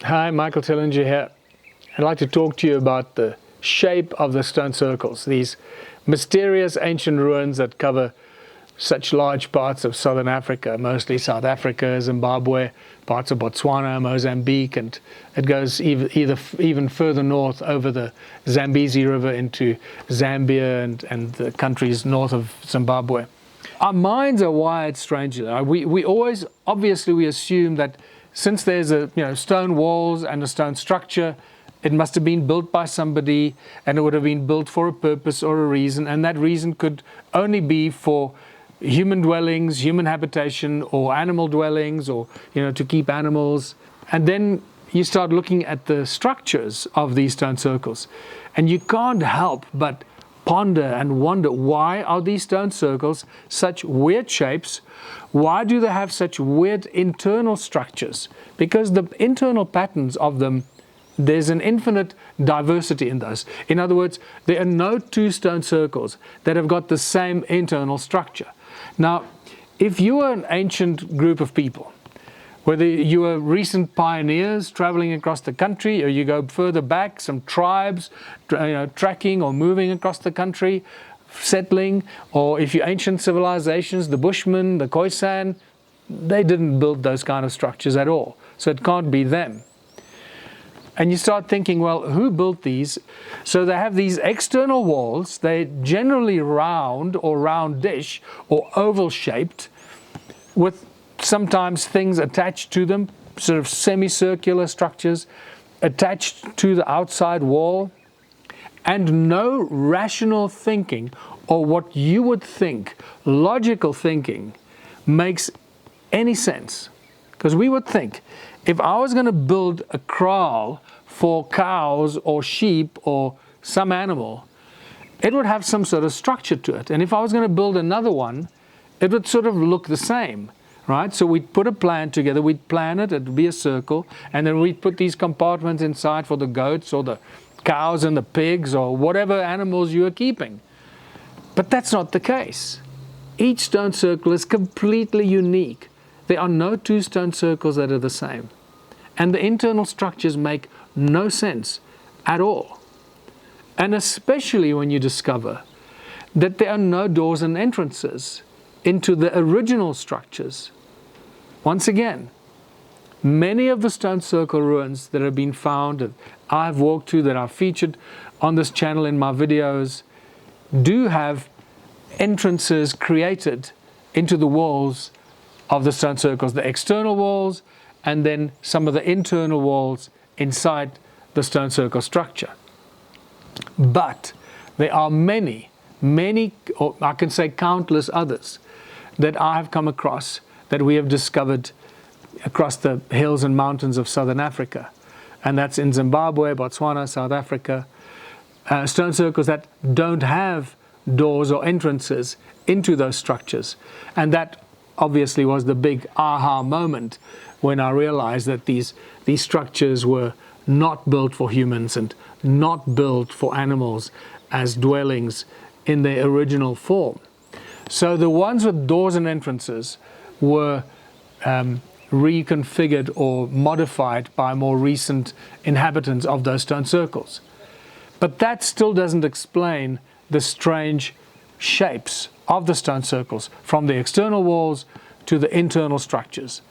Hi, Michael Tellinger here. I'd like to talk to you about the shape of the stone circles, these mysterious ancient ruins that cover such large parts of southern Africa, mostly South Africa, Zimbabwe, parts of Botswana, Mozambique, and it goes even further north over the Zambezi River into Zambia and the countries north of Zimbabwe. Our minds are wired strangely. We always, obviously, we assume that since there's stone walls and a stone structure, it must have been built by somebody, and it would have been built for a purpose or a reason, and that reason could only be for human dwellings, human habitation, or animal dwellings, or to keep animals. And then you start looking at the structures of these stone circles, and you can't help but ponder and wonder, why are these stone circles such weird shapes? Why do they have such weird internal structures? Because the internal patterns of them, there's an infinite diversity in those. In other words, there are no two stone circles that have got the same internal structure. Now, if you are an ancient group of people, whether you are recent pioneers traveling across the country, or you go further back, some tribes tracking or moving across the country, settling, or if you're ancient civilizations, the Bushmen, the Khoisan, they didn't build those kind of structures at all. So it can't be them. And you start thinking, well, who built these? So they have these external walls. They're generally round or roundish or oval shaped, with sometimes things attached to them, sort of semicircular structures attached to the outside wall, and no rational thinking, or what you would think, logical thinking, makes any sense. Because we would think, if I was going to build a kraal for cows or sheep or some animal, it would have some sort of structure to it. And if I was going to build another one, it would sort of look the same. Right? So we'd put a plan together, we'd plan it, it'd be a circle, and then we'd put these compartments inside for the goats or the cows and the pigs or whatever animals you are keeping. But that's not the case. Each stone circle is completely unique. There are no two stone circles that are the same. And the internal structures make no sense at all. And especially when you discover that there are no doors and entrances into the original structures. Once again, many of the stone circle ruins that have been found, that I've walked to, that I've featured on this channel in my videos, do have entrances created into the walls of the stone circles, the external walls, and then some of the internal walls inside the stone circle structure. But there are many, or I can say countless others, that I have come across, that we have discovered across the hills and mountains of southern Africa. And that's in Zimbabwe, Botswana, South Africa. Stone circles that don't have doors or entrances into those structures. And that obviously was the big aha moment when I realized that these structures were not built for humans and not built for animals as dwellings in their original form. So the ones with doors and entrances were reconfigured or modified by more recent inhabitants of those stone circles. But that still doesn't explain the strange shapes of the stone circles, from the external walls to the internal structures.